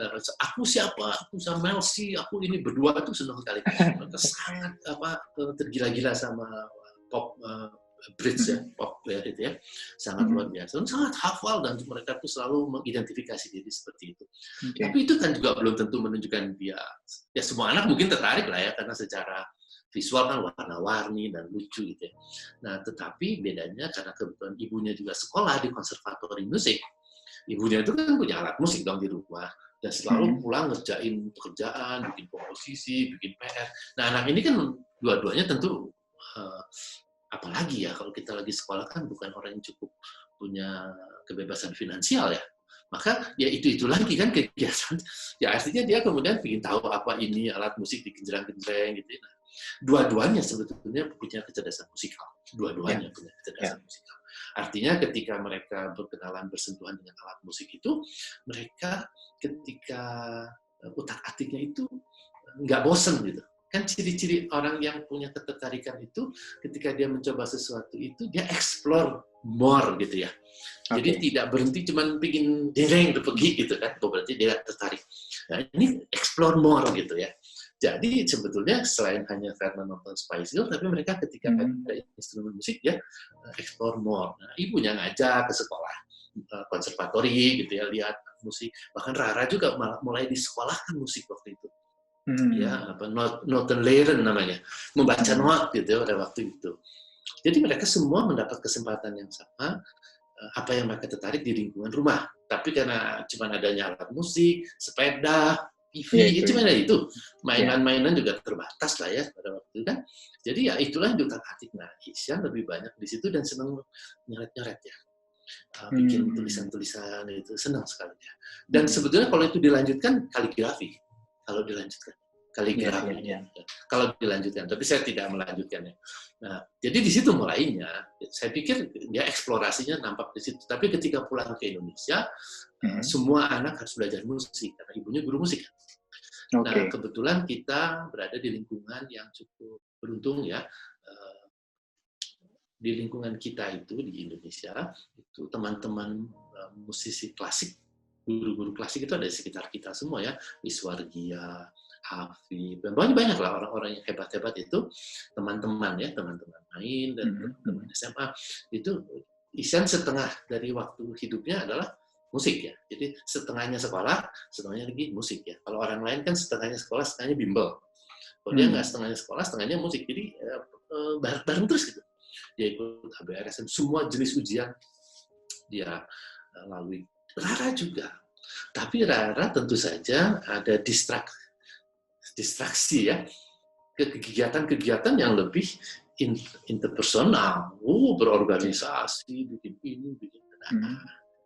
Aku siapa? Aku sama Mel C, aku ini berdua tuh senang sekali. Mereka sangat tergila-gila sama pop Brits ya, pop ya itu ya, sangat luar biasa, sangat hafal, dan mereka tuh selalu mengidentifikasi diri seperti itu. Tapi itu kan juga belum tentu menunjukkan dia, ya semua anak mungkin tertarik lah ya, karena secara visual kan warna-warni dan lucu gitu ya. Nah, tetapi bedanya karena kebetulan ibunya juga sekolah di konservatori musik, ibunya itu kan punya alat musik dong di rumah, dan selalu pulang ngerjain pekerjaan, bikin komposisi, bikin PR. Nah, anak ini kan dua-duanya tentu apalagi ya kalau kita lagi sekolah kan bukan orang yang cukup punya kebebasan finansial ya, maka ya itu lagi kan kegiatan ya, artinya dia kemudian ingin tahu apa ini alat musik digenjreng-genjreng gitu. Nah, dua-duanya sebetulnya punya kecerdasan musikal, dua-duanya punya kecerdasan musikal. Artinya ketika mereka berkenalan, bersentuhan dengan alat musik itu, mereka ketika utak-atiknya itu nggak bosen gitu. Kan ciri-ciri orang yang punya ketertarikan itu ketika dia mencoba sesuatu itu dia explore more gitu ya. Jadi tidak berhenti cuman bikin dereng pergi gitu kan, berarti dia tertarik. Nah, ini explore more gitu ya. Jadi sebetulnya selain hanya karena nonton Spice Girl, tapi mereka ketika ada instrumen musik ya explore more. Nah, ibunya ngajak ke sekolah konservatori gitu ya, lihat musik. Bahkan Rara juga mulai disekolahkan musik waktu itu. Ya, noten leren namanya, membaca not gitu ya pada waktu itu. Jadi mereka semua mendapat kesempatan yang sama, apa yang mereka tertarik di lingkungan rumah. Tapi karena cuma adanya alat musik, sepeda, TV, cuma ada itu. Mainan-mainan juga terbatas lah ya pada waktu itu kan. Jadi ya itulah yang diutak-atik. Nah, Isyan lebih banyak di situ dan senang nyoret-nyoret ya. Bikin tulisan-tulisan itu senang sekali ya. Dan sebetulnya kalau itu dilanjutkan kaligrafi. Kalau dilanjutkan kaligrafi, kalau dilanjutkan, tapi saya tidak melanjutkannya. Nah, jadi di situ mulainya. Saya pikir dia eksplorasinya nampak di situ. Tapi ketika pulang ke Indonesia, semua anak harus belajar musik karena ibunya guru musik. Nah, kebetulan kita berada di lingkungan yang cukup beruntung ya. Di lingkungan kita itu di Indonesia itu teman-teman musisi klasik, guru-guru klasik itu ada di sekitar kita semua ya, Iswargia, Hafid, dan banyak lah orang-orang yang hebat-hebat itu, teman-teman ya, teman-teman main dan teman SMA, itu Ihsan setengah dari waktu hidupnya adalah musik ya. Jadi setengahnya sekolah, setengahnya lagi musik ya. Kalau orang lain kan setengahnya sekolah, setengahnya bimbel. Kalau dia nggak setengahnya sekolah, setengahnya musik. Jadi bareng terus gitu. Dia ikut HBRSM, semua jenis ujian dia lalui. Rara juga. Tapi Rara tentu saja ada distraksi ya, ke kegiatan-kegiatan yang lebih interpersonal, berorganisasi, bikin ini, bikin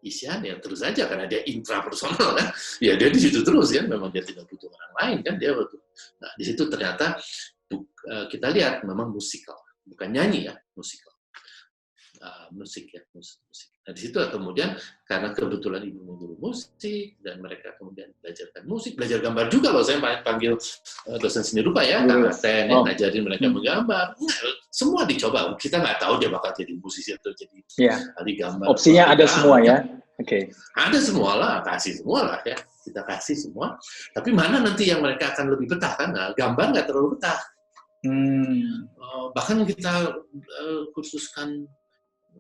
Ihsan ya terus saja karena dia intrapersonal kan, ya dia di situ terus ya, memang dia tidak butuh orang lain kan, dia butuh. Nah di situ ternyata kita lihat memang musikal, bukan nyanyi ya, musikal. Musik ya, musik. Nah di situ kemudian karena kebetulan ibunya guru musik dan mereka kemudian belajarkan musik, belajar gambar juga loh, saya panggil dosen seni rupa ya, Kang Aten yang ngajarin mereka menggambar. Semua dicoba, kita nggak tahu dia bakal jadi musisi atau jadi ahli gambar. Opsinya ada semua ya. Oke. Ada semua lah, kasih semua lah ya, kita kasih semua. Tapi mana nanti yang mereka akan lebih betah kan? Nah, gambar nggak terlalu betah. Bahkan kita kursuskan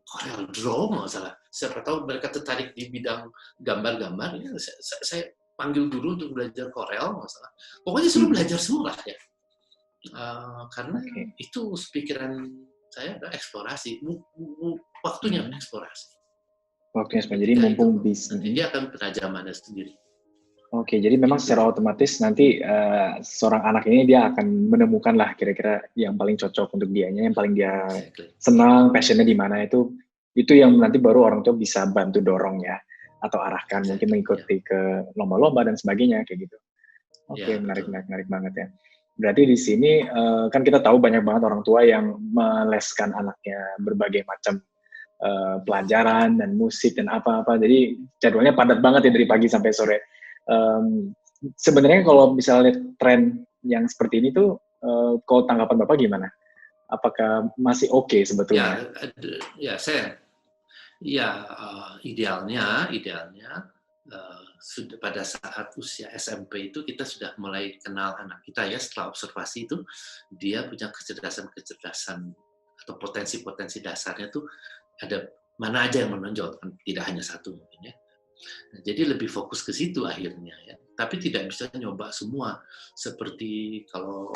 Corel Draw masalah. Siapa tahu mereka tertarik di bidang gambar-gambar. Ya, saya panggil dulu untuk belajar Corel masalah. Pokoknya suruh belajar semua lah ya. Karena itu pikiran saya adalah eksplorasi. Waktunya eksplorasi. Waktunya eksplorasi. Jadi mumpung bisa. Dia akan penajamannya sendiri. Oke, jadi memang secara otomatis nanti seorang anak ini dia akan menemukan lah kira-kira yang paling cocok untuk dianya, yang paling dia senang, passionnya di mana itu yang nanti baru orang tua bisa bantu dorong ya, atau arahkan mungkin mengikuti ke lomba-lomba dan sebagainya kayak gitu. Oke, menarik banget ya. Berarti di sini kan kita tahu banyak banget orang tua yang meleskan anaknya berbagai macam pelajaran dan musik dan apa-apa, jadi jadwalnya padat banget ya dari pagi sampai sore. Sebenarnya kalau misalnya tren yang seperti ini tuh, kalau tanggapan Bapak gimana? Apakah masih oke sebetulnya? Idealnya sudah pada saat usia SMP itu kita sudah mulai kenal anak kita ya, setelah observasi itu dia punya kecerdasan atau potensi-potensi dasarnya tuh ada mana aja yang menonjol, tidak hanya satu mungkin ya. Nah, jadi lebih fokus ke situ akhirnya ya. Tapi tidak bisa nyoba semua. Seperti kalau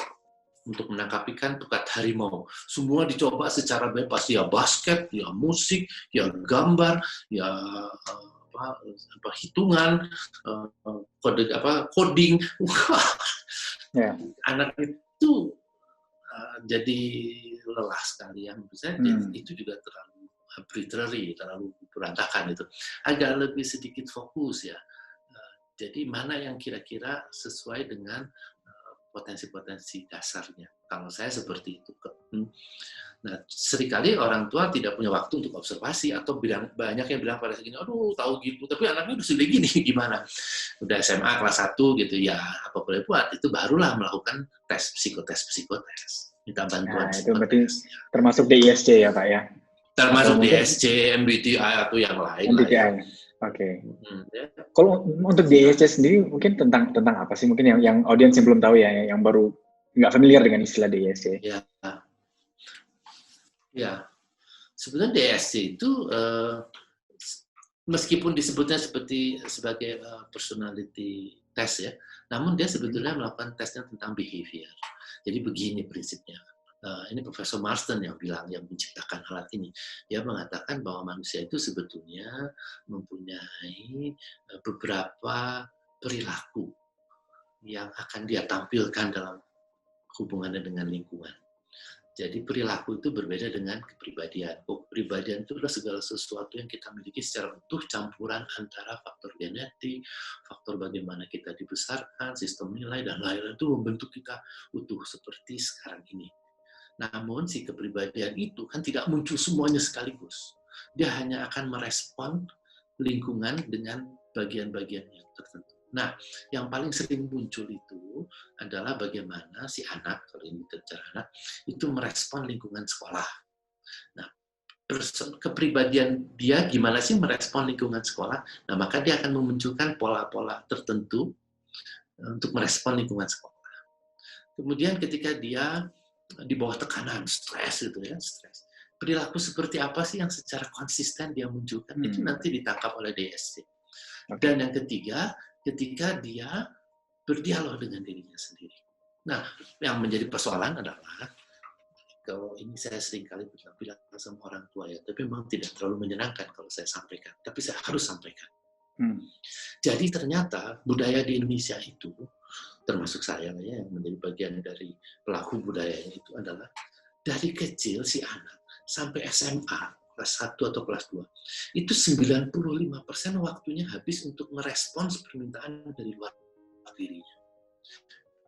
untuk menangkap ikan pukat harimau, semua dicoba secara bebas, ya basket, ya musik, ya gambar, ya hitungan, coding. Anak itu jadi lelah sekali ya. Menurut saya itu juga terlalu arbitrary, terlalu berantakan itu. Agak lebih sedikit fokus ya. Jadi mana yang kira-kira sesuai dengan potensi-potensi dasarnya. Kalau saya seperti itu. Nah, seringkali orang tua tidak punya waktu untuk observasi atau banyak yang bilang pada segini, aduh tahu gitu, tapi anaknya udah sudah gini, gimana? Udah SMA kelas 1 gitu ya, apa boleh buat, itu barulah melakukan psikotes. Minta bantuan. Nah, itu berarti termasuk DISC ya Pak ya? Termasuk DSC, MBTI atau yang lain. MBTI, oke. Kalau untuk DSC sendiri mungkin tentang apa sih? Mungkin yang audiens yang belum tahu ya, yang baru nggak familiar dengan istilah DSC. Ya. Sebenarnya DSC itu meskipun disebutnya sebagai personality test ya, namun dia sebetulnya melakukan tesnya tentang behavior. Jadi begini prinsipnya. Ini Profesor Marston yang menciptakan alat ini. Dia mengatakan bahwa manusia itu sebetulnya mempunyai beberapa perilaku yang akan dia tampilkan dalam hubungannya dengan lingkungan. Jadi perilaku itu berbeda dengan kepribadian. Kepribadian itu adalah segala sesuatu yang kita miliki secara utuh, campuran antara faktor genetik, faktor bagaimana kita dibesarkan, sistem nilai, dan lain-lain itu membentuk kita utuh seperti sekarang ini. Namun si kepribadian itu kan tidak muncul semuanya sekaligus. Dia hanya akan merespon lingkungan dengan bagian-bagian yang tertentu. Nah, yang paling sering muncul itu adalah bagaimana si anak, kalau ini bicara anak, itu merespon lingkungan sekolah. Nah, kepribadian dia gimana sih merespon lingkungan sekolah? Nah, maka dia akan memunculkan pola-pola tertentu untuk merespon lingkungan sekolah. Kemudian ketika dia di bawah tekanan, stres gitu ya, stres. Perilaku seperti apa sih yang secara konsisten dia munculkan? Itu nanti ditangkap oleh DSC. Dan yang ketiga, ketika dia berdialog dengan dirinya sendiri. Nah, yang menjadi persoalan adalah, kalau ini saya sering kali bilang sama orang tua ya, tapi memang tidak terlalu menyenangkan kalau saya sampaikan, tapi saya harus sampaikan. Jadi ternyata budaya di Indonesia itu, termasuk saya ya, yang menjadi bagian dari pelaku budaya itu adalah, dari kecil si anak sampai SMA, kelas 1 atau kelas 2, itu 95% waktunya habis untuk merespons permintaan dari luar dirinya.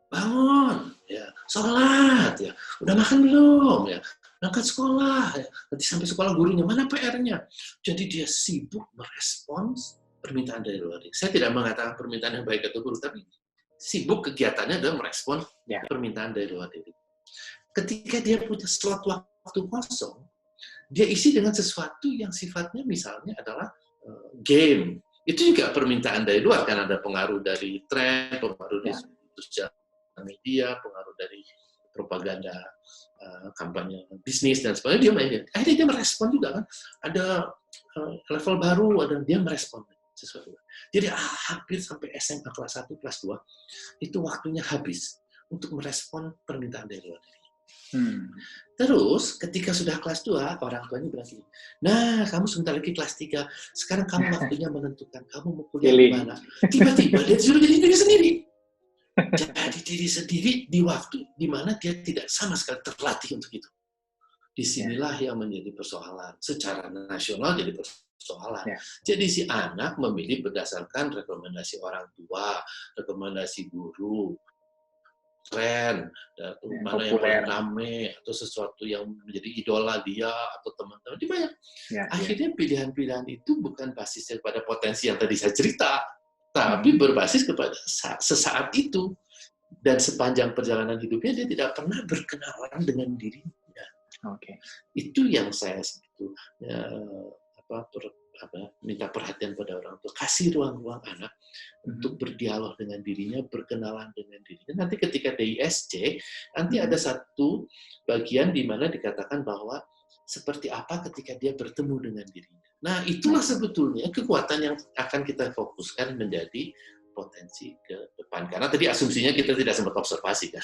Bangun, ya, sholat, ya, udah makan belum, ya, berangkat sekolah, ya, nanti sampai sekolah gurunya, mana PR-nya? Jadi dia sibuk merespons permintaan dari luar diri. Saya tidak mengatakan permintaan yang baik atau buruk, tapi sibuk kegiatannya adalah merespon permintaan dari luar diri. Ketika dia punya slot waktu kosong, dia isi dengan sesuatu yang sifatnya misalnya adalah game. Itu juga permintaan dari luar, kan ada pengaruh dari tren, pengaruh dari sosial media, pengaruh dari propaganda, kampanye bisnis dan sebagainya, dia mainin. Akhirnya dia merespon juga kan, ada level baru, dia merespon sesuatu. Jadi hampir sampai SMA kelas 1, kelas 2, itu waktunya habis untuk merespon permintaan dari luar diri. Terus ketika sudah kelas 2, orang tuanya bilang gini, nah kamu sebentar lagi kelas 3, sekarang kamu waktunya menentukan kamu mau kuliah di mana. Tiba-tiba dia disuruh jadi diri sendiri. Jadi diri sendiri di waktu di mana dia tidak sama sekali terlatih untuk itu. Disinilah yang menjadi persoalan. Secara nasional jadi persoalan. Jadi si anak memilih berdasarkan rekomendasi orang tua, rekomendasi guru, tren, mana yang paling rame, atau sesuatu yang menjadi idola dia, atau teman-teman, dia banyak. Akhirnya pilihan-pilihan itu bukan basis daripada potensi yang tadi saya cerita, tapi berbasis kepada sesaat itu. Dan sepanjang perjalanan hidupnya, dia tidak pernah berkenalan dengan dirinya. Itu yang saya sebetulnya minta perhatian pada orang tua. Kasih ruang-ruang anak untuk berdialog dengan dirinya, berkenalan dengan dirinya. Nanti ketika DISC, nanti ada satu bagian di mana dikatakan bahwa seperti apa ketika dia bertemu dengan dirinya. Nah, itulah sebetulnya kekuatan yang akan kita fokuskan menjadi potensi ke depan. Karena tadi asumsinya kita tidak sempat observasi kan.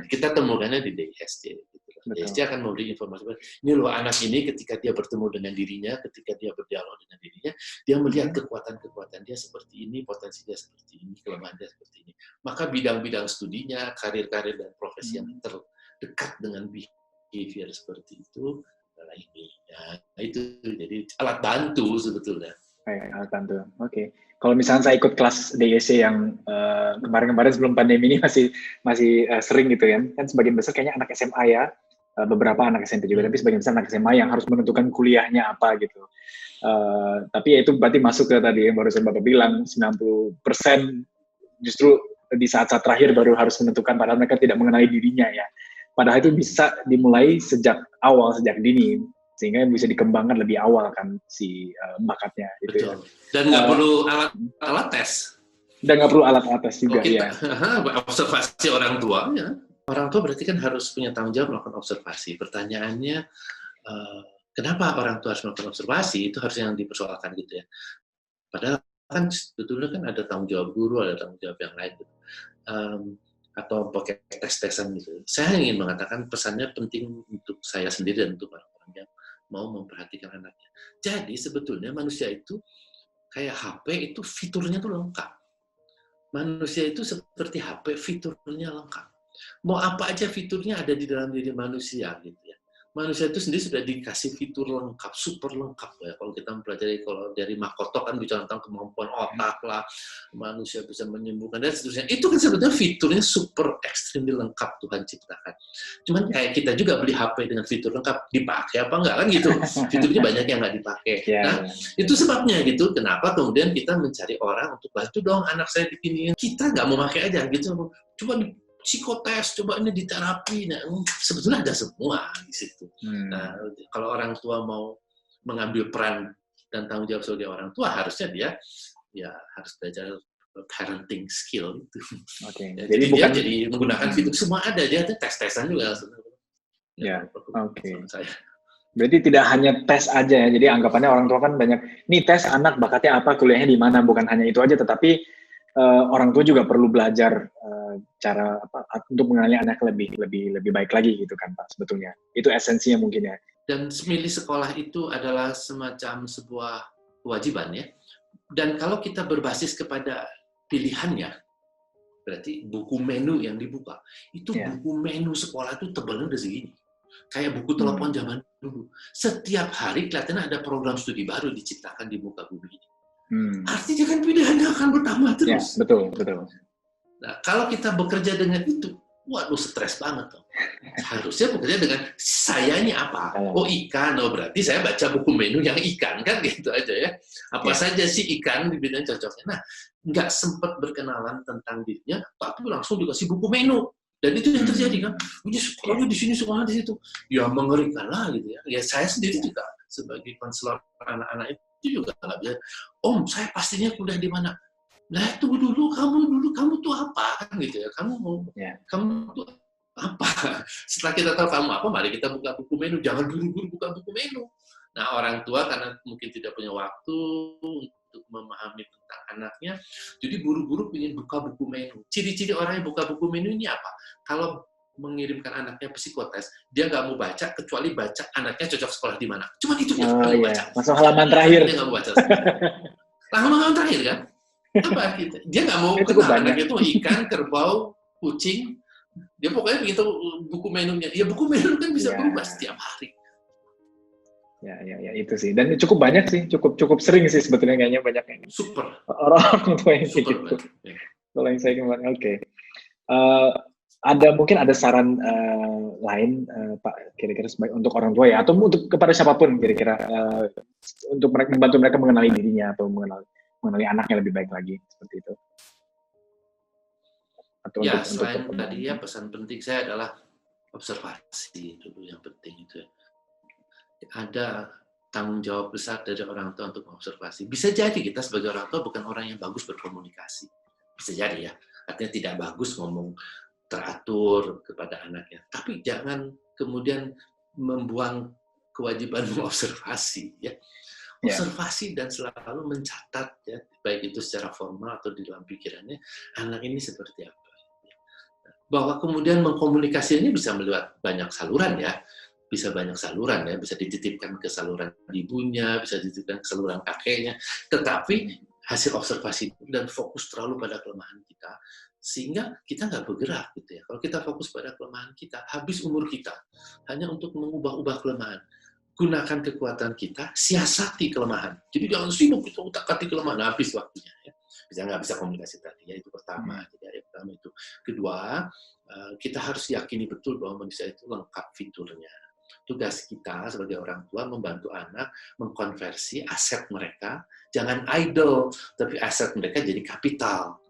Kita temukannya di DISC. DISC akan memberi informasi, ini loh anak ini ketika dia bertemu dengan dirinya, ketika dia berdialog dengan dirinya, dia melihat kekuatan-kekuatan dia seperti ini, potensi dia seperti ini, kelemahan dia seperti ini. Maka bidang-bidang studinya, karir-karir dan profesi yang terdekat dengan behavior seperti itu adalah ini. Nah, itu jadi alat bantu sebetulnya. Alat bantu. Kalau misalnya saya ikut kelas DISC yang kemarin-kemarin sebelum pandemi ini masih sering gitu kan sebagian besar kayaknya anak SMA ya, beberapa anak SMP juga, tapi sebagian besar anak SMA yang harus menentukan kuliahnya apa gitu. Tapi ya itu berarti masuk ke tadi yang barusan Bapak bilang, 90% justru di saat-saat terakhir baru harus menentukan, padahal mereka tidak mengenali dirinya ya. Padahal itu bisa dimulai sejak awal, sejak dini, sehingga bisa dikembangkan lebih awal kan si bakatnya. Gitu. Betul. Dan nggak perlu alat tes. Dan nggak perlu alat tes juga kita, ya. Observasi orang tua ya. Orang tua berarti kan harus punya tanggung jawab melakukan observasi. Pertanyaannya, kenapa orang tua harus melakukan observasi? Itu harus yang dipersoalkan gitu ya. Padahal kan sebetulnya kan ada tanggung jawab guru, ada tanggung jawab yang lain gitu. Atau pakai tes-tesan gitu. Saya ingin mengatakan pesannya penting untuk saya sendiri dan untuk orang-orang yang mau memperhatikan anaknya. Jadi sebetulnya manusia itu kayak HP itu fiturnya tuh lengkap. Manusia itu seperti HP, fiturnya lengkap. Mau apa aja fiturnya ada di dalam diri manusia gitu ya. Manusia itu sendiri sudah dikasih fitur lengkap, super lengkap ya. Kalau kita mempelajari kalau dari Makoto kan bicara tentang kemampuan otak lah, manusia bisa menyembuhkan dan seterusnya. Itu kan sebetulnya fiturnya super ekstrim lengkap Tuhan ciptakan. Cuman kayak kita juga beli HP dengan fitur lengkap, dipakai apa enggak kan gitu. Fiturnya banyak yang nggak dipakai. Nah, itu sebabnya gitu. Kenapa kemudian kita mencari orang untuk bantu dong anak saya begini. Kita nggak mau pakai aja gitu. Coba psikotes, coba ini di terapi. Nah, sebetulnya ada semua di situ. Nah, kalau orang tua mau mengambil peran dan tanggung jawab sebagai orang tua, harusnya dia ya harus belajar parenting skill itu. Oke. Ya, Jadi dia bukan jadi menggunakan fitur semua ada, dia tuh tes-tesan juga sebenarnya. Ya, oke. Saya. Berarti tidak hanya tes aja ya. Jadi anggapannya orang tua kan banyak, nih tes anak bakatnya apa, kuliahnya di mana, bukan hanya itu aja, tetapi orang tua juga perlu belajar cara untuk mengenali anak lebih baik lagi gitu kan Pak sebetulnya. Itu esensinya mungkin ya. Dan memilih sekolah itu adalah semacam sebuah kewajiban ya. Dan kalau kita berbasis kepada pilihannya, berarti buku menu yang dibuka, itu buku menu sekolah itu tebalnya udah segini. Kayak buku telepon zaman dulu. Setiap hari kelihatannya ada program studi baru diciptakan di muka bumi ini. Artinya kan pilihannya akan bertambah terus. Ya, betul. Nah, kalau kita bekerja dengan itu, waduh stres banget tuh. Harusnya bekerja dengan saya ini apa? Oh ikan, oh berarti saya baca buku menu yang ikan kan gitu aja ya. Apa saja sih ikan di bidang cocoknya. Nah, nggak sempat berkenalan tentang dirinya, tapi langsung dikasih buku menu. Dan itu yang terjadi kan. Ini sekolahnya di sini, sekolah di situ. Ya mengerikan lah gitu ya. Ya saya sendiri juga sebagai konselor anak-anak itu juga nggak bisa. Om, saya pastinya kuliah di mana? Nah, tunggu dulu, kamu tuh apa kan gitu ya? Kamu tuh apa? Setelah kita tahu kamu apa, mari kita buka buku menu. Jangan buru-buru buka buku menu. Nah, orang tua karena mungkin tidak punya waktu untuk memahami tentang anaknya, jadi buru-buru ingin buka buku menu. Ciri-ciri orang yang buka buku menu ini apa? Kalau mengirimkan anaknya psikotes, dia nggak mau baca kecuali baca anaknya cocok sekolah di mana. Cuma itu dia nggak mau baca. Masuk halaman terakhir. Dia nggak mau baca. Halaman terakhir kan? Apa gitu? Dia nggak mau kenal anaknya itu ikan, kerbau, kucing. Dia pokoknya begitu buku menunya. Ya buku menu kan bisa berubah setiap hari. Ya, itu sih. Dan cukup banyak sih, cukup sering sih sebetulnya kayaknya banyak yang super orang tua yang gitu. Kalau yang saya kemarin, oke. Mungkin ada saran lain Pak kira-kira untuk orang tua ya, atau untuk kepada siapapun kira-kira untuk membantu mereka mengenali dirinya atau mengenali anaknya lebih baik lagi seperti itu. Atau ya selain tadi ya pesan penting saya adalah observasi dulu yang penting itu. Ada tanggung jawab besar dari orang tua untuk mengobservasi. Bisa jadi kita sebagai orang tua bukan orang yang bagus berkomunikasi. Bisa jadi ya. Artinya tidak bagus ngomong teratur kepada anaknya. Tapi jangan kemudian membuang kewajiban mengobservasi. Ya. Observasi dan selalu mencatat, ya, baik itu secara formal atau di dalam pikirannya, anak ini seperti apa. Bahwa kemudian mengkomunikasinya bisa melewat banyak saluran ya. Bisa banyak saluran ya, bisa dititipkan ke saluran ibunya, bisa dititipkan ke saluran kakeknya, tetapi hasil observasi dan fokus terlalu pada kelemahan kita, sehingga kita nggak bergerak gitu ya. Kalau kita fokus pada kelemahan kita, habis umur kita hanya untuk mengubah-ubah kelemahan. Gunakan kekuatan kita, siasati kelemahan. Jadi jangan sibuk kita utak-atik kelemahan, habis waktunya ya. Bisa nggak bisa komunikasi tadi ya, itu pertama. Jadi pertama itu. Kedua, kita harus yakini betul bahwa manusia itu lengkap fiturnya. Tugas kita sebagai orang tua membantu anak mengkonversi aset mereka, jangan idle, tapi aset mereka jadi kapital.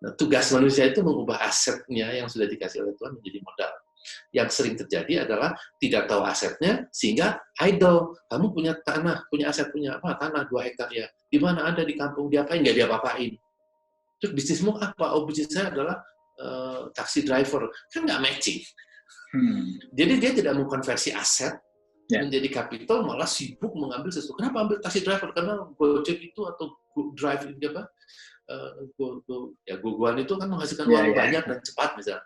Nah, tugas manusia itu mengubah asetnya yang sudah dikasih oleh Tuhan menjadi modal. Yang sering terjadi adalah tidak tahu asetnya, sehingga idle. Kamu punya tanah, punya aset, punya apa? Tanah 2 hektar ya. Di mana ada di kampung, diapain? Nggak diapa-apain. Terus bisnismu apa? Oh, bisnis saya adalah taxi driver. Kan nggak matching. Jadi dia tidak mengkonversi aset menjadi kapital, malah sibuk mengambil sesuatu. Kenapa ambil taxi driver? Karena Gojek itu atau Drive ini apa? Gogoan itu kan menghasilkan uang banyak dan cepat misalnya.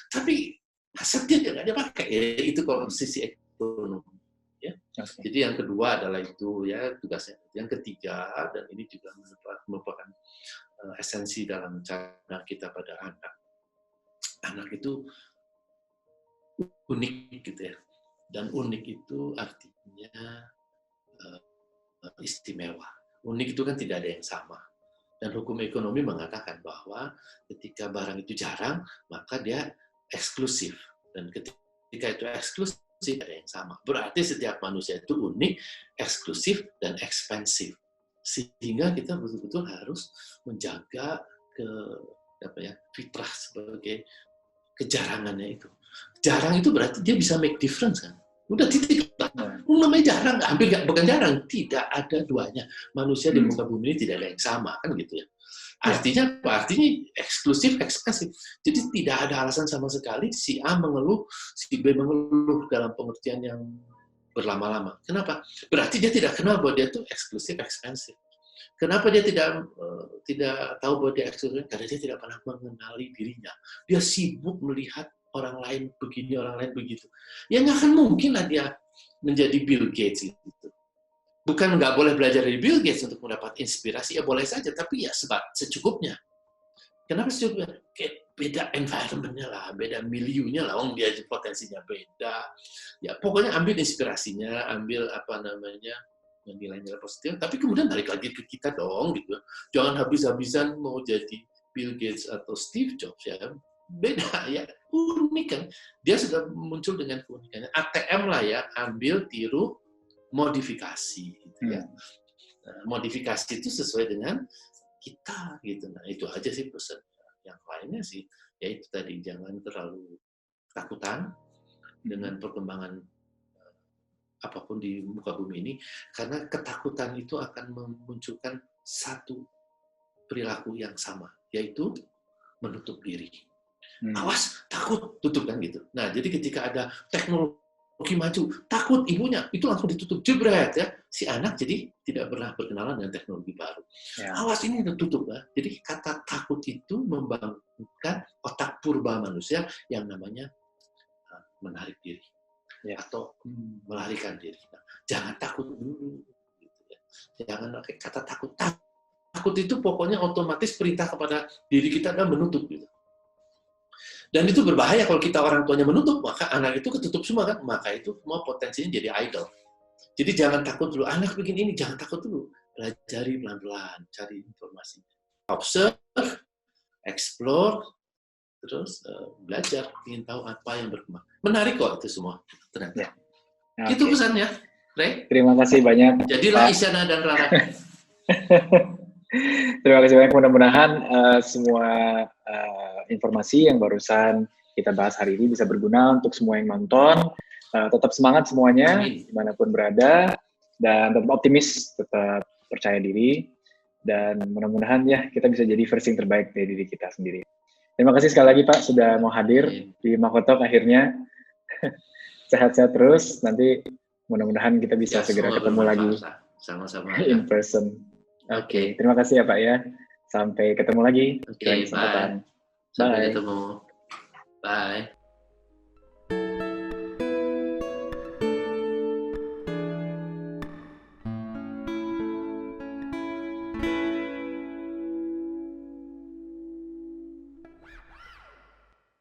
Tapi asetnya nggak dipakai. Ya, itu kalau sisi ekonomi. Ya. Jadi yang kedua adalah itu ya tugasnya. Yang ketiga, dan ini juga merupakan esensi dalam cara kita pada anak. Anak itu unik gitu ya, dan unik itu artinya istimewa. Unik itu kan tidak ada yang sama, dan hukum ekonomi mengatakan bahwa ketika barang itu jarang maka dia eksklusif, dan ketika itu eksklusif ada yang sama. Berarti setiap manusia itu unik, eksklusif, dan ekspensif, sehingga kita betul-betul harus menjaga fitrah sebagai kejarangannya itu. Jarang itu berarti dia bisa make difference kan. Udah titik. Namanya jarang, bukan jarang, tidak ada duanya. Manusia di muka bumi ini tidak ada yang sama kan gitu ya. Artinya apa? Artinya eksklusif, eksklusif. Jadi tidak ada alasan sama sekali si A mengeluh, si B mengeluh dalam pengertian yang berlama-lama. Kenapa? Berarti dia tidak kenal bahwa dia itu eksklusif, eksklusif. Kenapa dia tidak tahu bahwa dia eksklusif? Karena dia tidak pernah mengenali dirinya. Dia sibuk melihat orang lain begini, orang lain begitu. Ya nggak akan mungkin lah dia menjadi Bill Gates gitu. Bukan nggak boleh belajar dari Bill Gates untuk mendapat inspirasi, ya boleh saja, tapi ya secukupnya. Kenapa secukupnya? Kayak beda environment-nya lah, beda milieunya lah, dia potensinya beda. Ya pokoknya ambil inspirasinya, ambil nilai-nilai positif, tapi kemudian balik lagi ke kita dong, gitu. Jangan habis-habisan mau jadi Bill Gates atau Steve Jobs, ya. Beda, ya. Unik kan. Dia sudah muncul dengan keunikannya. ATM lah ya, ambil, tiru, modifikasi gitu ya. Nah, modifikasi itu sesuai dengan kita gitu. Nah, itu aja sih pesan. Yang lainnya sih yaitu tadi jangan terlalu takutan dengan perkembangan apapun di muka bumi ini, karena ketakutan itu akan memunculkan satu perilaku yang sama, yaitu menutup diri. Awas, takut, tutup kan gitu. Nah, jadi ketika ada teknologi maju, takut ibunya, itu langsung ditutup, jebret ya. Si anak jadi tidak pernah berkenalan dengan teknologi baru. Ya. Awas, ini udah tutup ya. Jadi kata takut itu membangunkan otak purba manusia yang namanya menarik diri. Ya. Atau melarikan diri. Nah, jangan takut dulu. Gitu ya. Jangan pakai kata takut. Takut itu pokoknya otomatis perintah kepada diri kita adalah menutup. Gitu. Dan itu berbahaya kalau kita orang tuanya menutup, maka anak itu ketutup semua kan, maka itu semua potensinya jadi idol. Jadi jangan takut dulu, anak begini ini, jangan takut dulu. Pelajari pelan-pelan, cari informasi. Observe, explore, terus belajar, ingin tahu apa yang berkembang. Menarik kok itu semua. Ternyata. Ya. Okay. Itu pesannya, Ray. Terima kasih banyak. Jadilah Isyana dan Rara. Terima kasih banyak, mudah-mudahan semua informasi yang barusan kita bahas hari ini bisa berguna untuk semua yang nonton. Tetap semangat semuanya, dimanapun berada, dan tetap optimis, tetap percaya diri, dan mudah-mudahan ya kita bisa jadi versi yang terbaik dari diri kita sendiri. Terima kasih sekali lagi Pak sudah mau hadir di Makotalk akhirnya. Sehat-sehat terus, nanti mudah-mudahan kita bisa segera ketemu lagi sama-sama in person. Oke, terima kasih ya Pak ya. Sampai ketemu lagi. Oke, bye. Sampai ketemu. Bye.